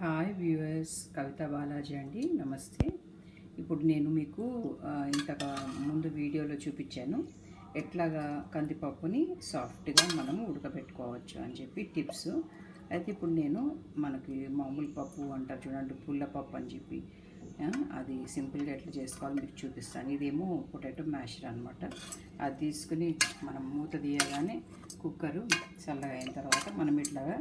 Hi viewers, కవిత బాలాజీ అండి. నమస్తే. ఇప్పుడు నేను మీకు ఇంతకు ముందు వీడియోలో చూపించాను ఎట్లాగా కందిపప్పుని సాఫ్ట్గా మనము ఉడకబెట్టుకోవచ్చు అని చెప్పి టిప్స్. అయితే ఇప్పుడు నేను మనకి మామూలు పప్పు అంటారు చూడండి, పుల్లపప్పు అని చెప్పి, అది సింపుల్గా ఎట్లా చేసుకోవాలో మీకు చూపిస్తాను. ఇదేమో పొటాటో మ్యాషర్ అనమాట. అది తీసుకుని మనం మూత తీయగానే కుక్కరు చల్లగా అయిన తర్వాత మనం ఇట్లాగా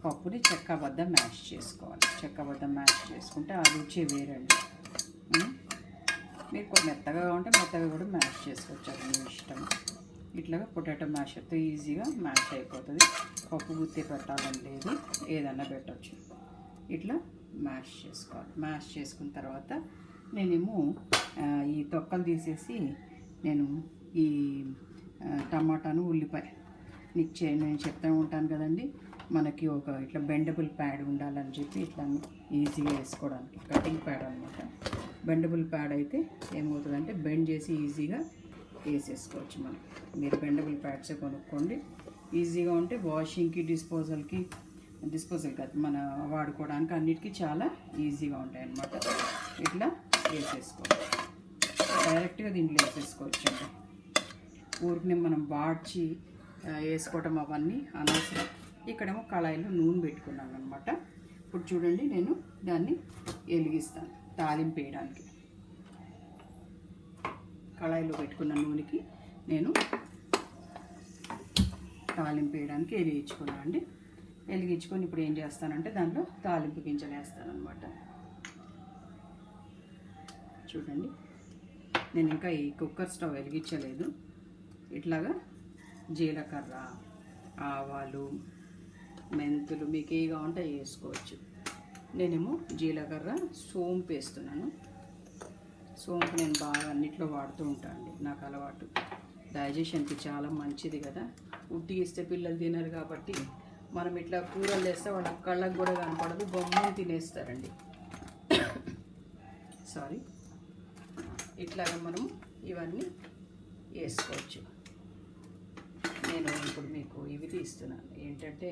పప్పుని చెక్కబద్ద మ్యాష్ చేసుకోవాలి. చెక్కబద్ద మ్యాష్ చేసుకుంటే ఆ రుచి వేరండి. మీరు కొంచెం మెత్తగా ఉంటే మెత్తగా కూడా మ్యాష్ చేసుకోవచ్చు, అది మీ ఇష్టం. ఇట్లాగా పొటాటో మ్యాషర్తో ఈజీగా మ్యాష్ అయిపోతుంది. పప్పు గుత్తి పెట్టాలని లేదు, ఏదన్నా పెట్టచ్చు. ఇట్లా మ్యాష్ చేసుకోవాలి. మ్యాష్ చేసుకున్న తర్వాత నేనేమో ఈ తొక్కలు తీసేసి నేను ఈ టమాటాను ఉల్లిపాయ నేను చెప్తూ ఉంటాను కదండి, మనకి ఒక ఇట్లా బెండబుల్ ప్యాడ్ ఉండాలని చెప్పి ఇట్లా ఈజీగా వేసుకోవడానికి కటింగ్ ప్యాడ్ అనమాట. బెండబుల్ ప్యాడ్ అయితే ఏమవుతుందంటే బెండ్ చేసి ఈజీగా వేసేసుకోవచ్చు మనం. మీరు బెండబుల్ ప్యాడ్సే కొనుక్కోండి. ఈజీగా ఉంటే వాషింగ్కి డిస్పోజల్ కాదు, మన వాడుకోవడానికి అన్నిటికీ చాలా ఈజీగా ఉంటాయి అన్నమాట. ఇట్లా వేసేసుకోవచ్చు, డైరెక్ట్గా దీంట్లో వేసేసుకోవచ్చు అండి. ఊరికి మనం వాడ్చి వేసుకోవటం అవన్నీ అనవసరం. ఇక్కడేమో కళాయిలో నూనె పెట్టుకున్నాను అనమాట. ఇప్పుడు చూడండి, నేను దాన్ని వెలిగిస్తాను తాలింపు వేయడానికి. కళాయిలో పెట్టుకున్న నూనెకి నేను తాలింపు వేయడానికి వెలిగించుకున్నాను అండి. వెలిగించుకొని ఇప్పుడు ఏం చేస్తానంటే దాంట్లో తాలింపు గింజలు వేస్తాను అనమాట. చూడండి, నేను ఇంకా ఈ కుక్కర్ స్టవ్ వెలిగించలేదు. ఇట్లాగా జీలకర్ర, ఆవాలు, మెంతులు మీకు ఏగా ఉంటే వేసుకోవచ్చు. నేనేమో జీలకర్ర, సోంపు వేస్తున్నాను. సోంపు నేను బాగా అన్నిట్లో వాడుతూ ఉంటాను అండి, నాకు అలవాటు. డైజెషన్కి చాలా మంచిది కదా. ఉట్టి ఇస్తే పిల్లలు తినరు కాబట్టి మనం ఇట్లా కూరలు వేస్తే వాళ్ళ కళ్ళకు కూడా కనపడదు, బొమ్మని తినేస్తారండి. సారీ. ఇట్లాగా మనం ఇవన్నీ వేసుకోవచ్చు. నేను ఇప్పుడు మీకు ఇవి తీస్తున్నాను ఏంటంటే,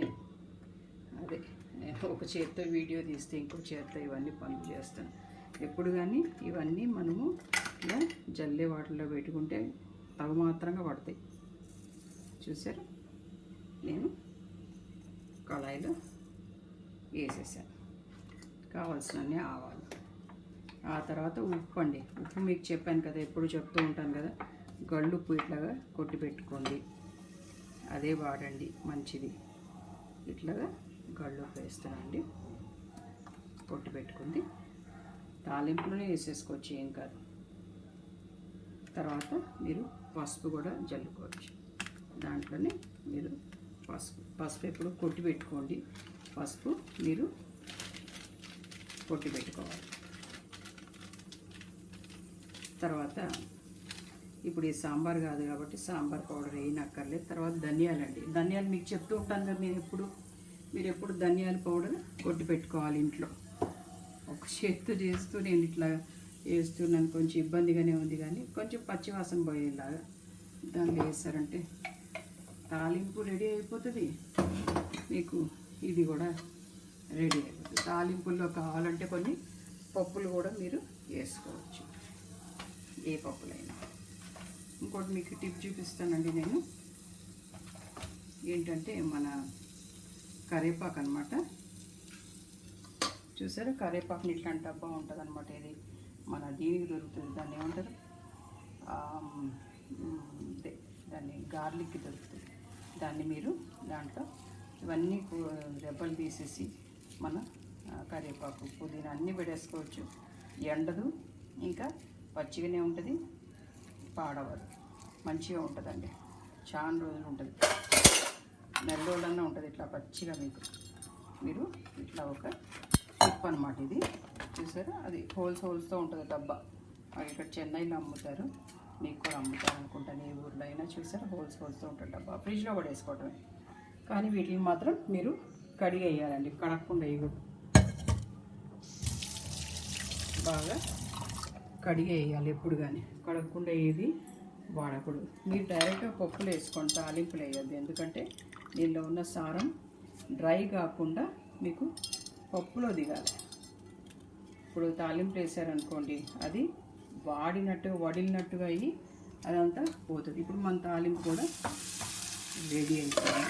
అదే నేను ఒక చేత్తో వీడియో తీస్తే ఇంకొక చేత్తో ఇవన్నీ పనులు చేస్తాను. ఎప్పుడు కానీ ఇవన్నీ మనము ఇలా జల్లే వాటర్లో పెట్టుకుంటే తగు మాత్రంగా పడతాయి. చూసారు, నేను కళాయిలో వేసేసాను. కావాల్సినన్ని ఆవాలు, ఆ తర్వాత ఉప్పు అండి. ఉప్పు మీకు చెప్పాను కదా, ఎప్పుడు చెప్తూ ఉంటాను కదా, గళ్ళుప్పు ఇట్లాగా కొట్టి పెట్టుకోండి, అదే వాడండి, మంచిది. ఇట్లాగా గళ్ళుప్పు వేస్తానండి, కొట్టి పెట్టుకుంది. తాలింపులోనే వేసేసుకోవచ్చు, ఏం కాదు. తర్వాత మీరు పసుపు కూడా జల్లుకోవచ్చు. దాంట్లోనే మీరు పసుపు ఎప్పుడు కొట్టి పెట్టుకోండి. పసుపు మీరు కొట్టి పెట్టుకోవాలి. మీరు ఇప్పుడు ఈ సాంబార్ కాదు కాబట్టి సాంబార్ పౌడర్ వేయనక్కర్లేదు. తర్వాత ధనియాలండి. ధనియాలు మీకు చెప్తూ ఉంటాను కదా, మీరు ఎప్పుడు ధనియాల పౌడర్ కొట్టి పెట్టుకోవాలి ఇంట్లో. ఒక చేత్తు చేస్తూ నేను ఇట్లా వేస్తున్నాను, కొంచెం ఇబ్బందిగానే ఉంది, కానీ కొంచెం పచ్చివాసన పోయేలాగా దానిలో వేస్తారంటే తాలింపు రెడీ అయిపోతుంది. మీకు ఇది కూడా రెడీ అయిపోతుంది. తాలింపుల్లో కావాలంటే కొన్ని పప్పులు కూడా మీరు వేసుకోవచ్చు, ఏ పప్పులైనా. ఇంకోటి మీకు టిప్ చూపిస్తానండి నేను, ఏంటంటే మన కరివేపాకు అనమాట. చూసారా, కరివేపాకుని ఇట్లాంటి డబ్బా ఉంటుంది అనమాట. ఇది మన దీనికి దొరుకుతుంది, దాన్ని ఏమంటారు, దాన్ని గార్లిక్కి దొరుకుతుంది. దాన్ని మీరు దాంట్లో ఇవన్నీ రెబ్బలు తీసేసి మన కరివేపాకు, పుదీనా అన్నీ పెట్టేసుకోవచ్చు. ఎండదు, ఇంకా పచ్చిగానే ఉంటుంది, పాడవదు, మంచిగా ఉంటుందండి. చాలా రోజులు ఉంటుంది, నెల రోజులన్నా ఉంటుంది ఇట్లా పచ్చిగా. మీరు ఇట్లా ఒక టిప్ అనమాట ఇది. చూసారా, అది హోల్స్తో ఉంటుంది డబ్బా. ఇక్కడ చెన్నైలో అమ్ముతారు, మీకు కూడా అమ్ముతారు అనుకుంటాను, ఏ ఊర్లో అయినా. చూసారా, హోల్స్తో ఉంటుంది డబ్బా. ఫ్రిడ్జ్లో కూడా వేసుకోవటమే. కానీ వీటిని మాత్రం మీరు కడిగి వేయాలండి, కడగకుండా వేయకూడదు. బాగా కడిగి వేయాలి ఎప్పుడు కానీ, కడగకుండా ఏది వాడకూడదు. మీరు డైరెక్ట్గా పప్పులు వేసుకోండి, తాలింపులు వేయద్దు. ఎందుకంటే దీనిలో ఉన్న సారం డ్రై కాకుండా మీకు పప్పులో దిగాలి. ఇప్పుడు తాలింపు వేసారనుకోండి, అది వడిలినట్టుగా అయ్యి అదంతా పోతుంది. ఇప్పుడు మన తాలింపు కూడా రెడీ అయిపోయింది.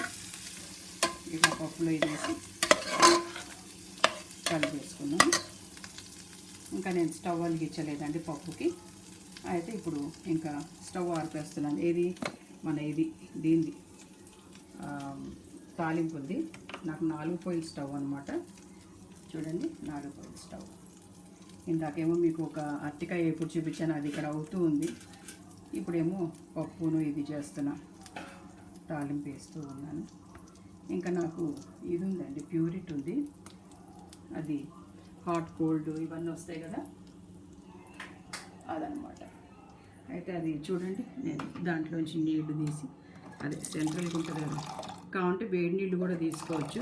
ఇట్లా పప్పులో వేసి కలిపేసుకున్నాం. ఇంకా నేను స్టవ్ వెలిగించలేదండి పప్పుకి. అయితే ఇప్పుడు ఇంకా స్టవ్ ఆర్పేస్తున్నాను. దీనిది తాలింపు ఉంది. నాకు 4 పొయ్యిల స్టవ్ అనమాట. చూడండి, 4 పొయ్యిల స్టవ్. ఇందాకేమో మీకు ఒక అరటికాయ ఎప్పుడు చూపించాను, అది ఇక్కడ అవుతూ ఉంది. ఇప్పుడేమో పప్పును ఇది చేస్తున్నా, తాలింపు వేస్తూ ఉన్నాను. ఇంకా నాకు ఇది ఉందండి, ప్యూరిట్ ఉంది. అది హాట్ కోల్డ్ ఇవన్నీ వస్తాయి కదా, అదనమాట. అయితే అది చూడండి, నేను దాంట్లోంచి నీళ్లు తీసి, అదే సెంట్రల్కి ఉంటుంది కదా, కావంటే వేడి నీళ్ళు కూడా తీసుకోవచ్చు.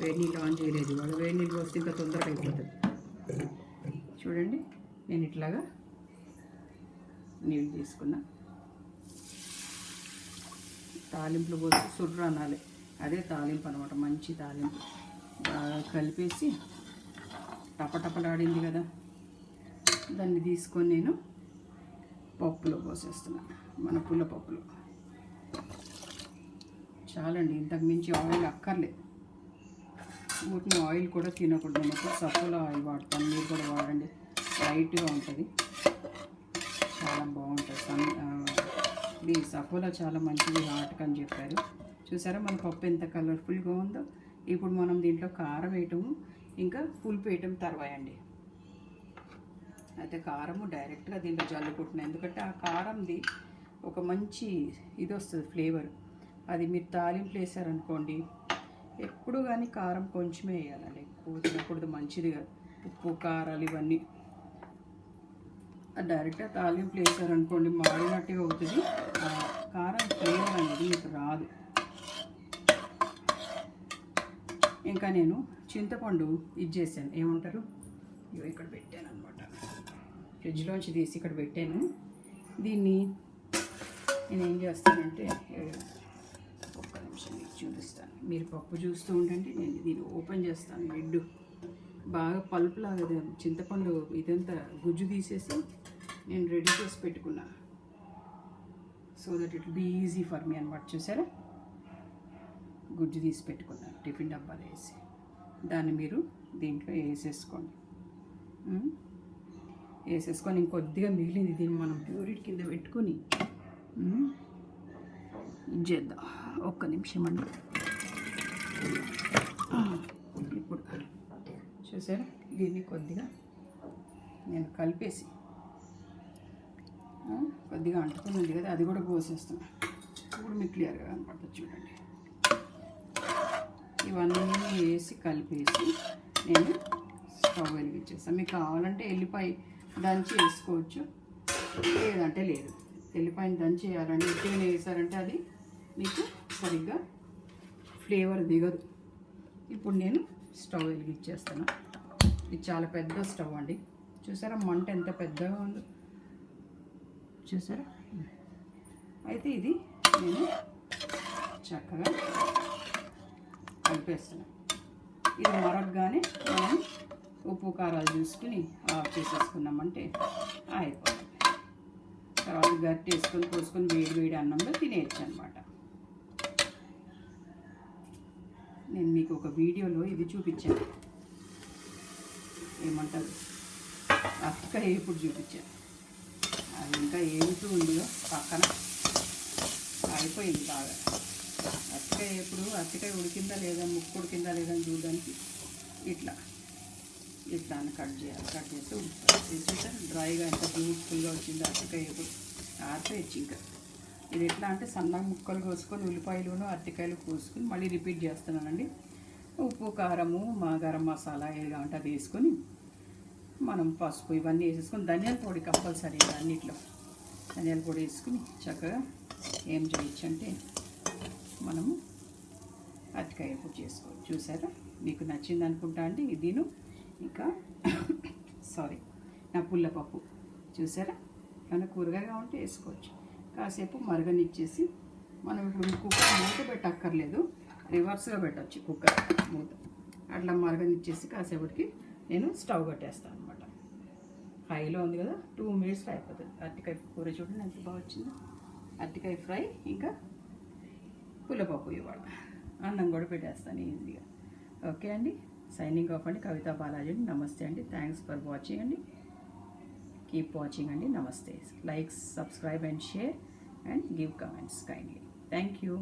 వేడి నీళ్ళు ఆన్ చేయలేదు వాళ్ళు, వేడి నీళ్ళు వస్తే ఇంకా తొందరగా అయిపోతుంది. చూడండి, నేను ఇట్లాగా నీళ్ళు తీసుకున్నా. తాలింపులు పోసి సుర్రు అనాలి, అదే తాలింపు అనమాట. మంచి తాలింపు బాగా కలిపేసి టపటపలాడింది కదా, దాన్ని తీసుకొని నేను పప్పులో పోసేస్తున్నా, మన పుల్ల పప్పులో. చాలండి, ఇంతకు మించి ఆయిల్ అక్కర్లేదు. వీటిని ఆయిల్ కూడా తినకూడదు. నేను ఎక్కువ సఫోలా ఆయిల్ వాడతాను, మీరు కూడా వాడండి. లైట్గా ఉంటుంది, చాలా బాగుంటుంది. ఇది సఫోలా చాలా మంచిది హార్ట్కి అని చెప్పారు. చూసారా మన పప్పు ఎంత కలర్ఫుల్గా ఉందో. ఇప్పుడు మనం దీంట్లో కారం వేయటము ఇంకా పులుపు వేయటం తర్వాయండి. అయితే కారము డైరెక్ట్గా దీంట్లో జల్లుకుంటున్నాను, ఎందుకంటే ఆ కారంది ఒక మంచి ఇది వస్తుంది ఫ్లేవర్. అది మీరు తాలింపు వేసారనుకోండి, ఎప్పుడు కానీ కారం కొంచెమే వేయాలండి, ఎక్కువ తినకూడదు, మంచిది కాదు. ఉప్పు కారాలు ఇవన్నీ డైరెక్ట్గా తాలింపు వేసారనుకోండి, మాడినట్టుగా అవుతుంది. కారం ఫ్లేవర్ అనేది మీకు రాదు. ఇంకా నేను చింతపండు ఇది చేశాను, ఏమంటారు, ఇక్కడ పెట్టాను అనమాట. ఫ్రిడ్జ్లోంచి తీసి ఇక్కడ పెట్టాను. దీన్ని నేను ఏం చేస్తానంటే, ఒక్క నిమిషం మీకు చూపిస్తాను. మీరు పప్పు చూస్తూ ఉండండి, నేను దీన్ని ఓపెన్ చేస్తాను. లెడ్ బాగా పలుపులాగా చింతపండు ఇదంతా గుజ్జు తీసేసి నేను రెడీ చేసి పెట్టుకున్నా, so that it be easy for me అనమాట. చూసారా, గుజ్జు తీసి పెట్టుకున్నాను టిఫిన్ డబ్బాలో వేసి. దాన్ని మీరు దీంట్లో వేసేసుకొని ఇంకొద్దిగా మిగిలింది దీన్ని మనం ప్యూరిట్ కింద పెట్టుకొని చేద్దాం. ఒక్క నిమిషం అండి. ఇప్పుడు చూసారా, దీన్ని కొద్దిగా నేను కలిపేసి, కొద్దిగా అంటుకున్నది కదా, అది కూడా పోసేస్తాను. ఇప్పుడు మీకు క్లియర్గా కనపడుతుంది చూడండి. ఇవన్నీ వేసి కలిపేసి నేను స్టవ్ వెలిగించేస్తాను. మీకు కావాలంటే ఎల్లిపాయ దంచి వేసుకోవచ్చు, లేదంటే లేదు. ఎల్లిపాయని దంచి వేయాలంటే ఎక్కువ వేసారంటే అది మీకు సరిగ్గా ఫ్లేవర్ దిగదు. ఇప్పుడు నేను స్టవ్ వెలిగించేస్తాను. ఇది చాలా పెద్ద స్టవ్ అండి. చూసారా మంట ఎంత పెద్దగా ఉందో, చూసారా. అయితే ఇది నేను చక్కగా కలిపేస్తున్నాను. ఇది మరగగానే మనం ఉప్పు కారాలు చూసుకుని ఆఫ్ చేసేసుకున్నామంటే అయిపోతుంది. తర్వాత గట్టి వేసుకొని పోసుకొని వేడి అన్నంలో తినేయచ్చు అనమాట. నేను మీకు ఒక వీడియోలో ఇది చూపించాను, ఏమంటారు, అరటికాయ ఇప్పుడు చూపించాను. అది ఇంకా ఏమిటూ ఉందో పక్కన అయిపోయింది బాగా. అరటికాయ ఉడికిందా లేదా, ముక్కు ఉడికిందా లేదా అని చూడడానికి ఇట్లా అని కట్ చేసి ఉడుకుతారు. ఇది చూసారు డ్రైగా ఎంత బ్యూటిఫుల్గా వచ్చింది. అరటికాయ ఇప్పుడు ఆరిపోయచ్చు. ఇంకా ఇది ఎట్లా అంటే సన్నగా ముక్కలు కోసుకొని ఉల్లిపాయలు అరటికాయలు కోసుకొని మళ్ళీ రిపీట్ చేస్తున్నానండి. ఉప్పు కారము గరం మసాలా ఏది కావాలంటే అది వేసుకొని మనం పసుపు ఇవన్నీ వేసేసుకొని ధనియాల పొడి కంపల్సరీ అన్నిట్లో ధనియాల పొడి వేసుకుని చక్కగా ఏం చేయొచ్చు అంటే మనము అరటికాయ ఎప్పుడు చేసుకోవచ్చు. చూసారా, మీకు నచ్చింది అనుకుంటా అండి. దీని ఇంకా నా పుల్లపప్పు చూసారా, ఏమైనా కూరగాయగా ఉంటే వేసుకోవచ్చు. కాసేపు మరగనిచ్చేసి మనం ఇప్పుడు కుక్కర్ మూత పెట్టక్కర్లేదు, రివర్స్గా పెట్టచ్చు కుక్కర్ మూత. అట్లా మరగనిచ్చేసి కాసేపటికి నేను స్టవ్ కట్టేస్తాను అనమాట. హైలో ఉంది కదా, 2 మినిట్స్లో అయిపోతుంది. అరటికాయ కూర చూడండి ఎంత బాగా వచ్చిందో. అరటికాయ ఫ్రై ఇంకా పుల్లపప్పు ఇవాళ అన్నం కూడా పెట్టేస్తాను ఈజీగా. ఓకే అండి, సైనింగ్ ఆఫ్ అండి. కవితా బాలాజీ అండి. నమస్తే అండి. థ్యాంక్స్ ఫర్ వాచింగ్ అండి. కీప్ వాచింగ్ అండి. నమస్తే. Like, subscribe and share and give comments kindly. Thank you.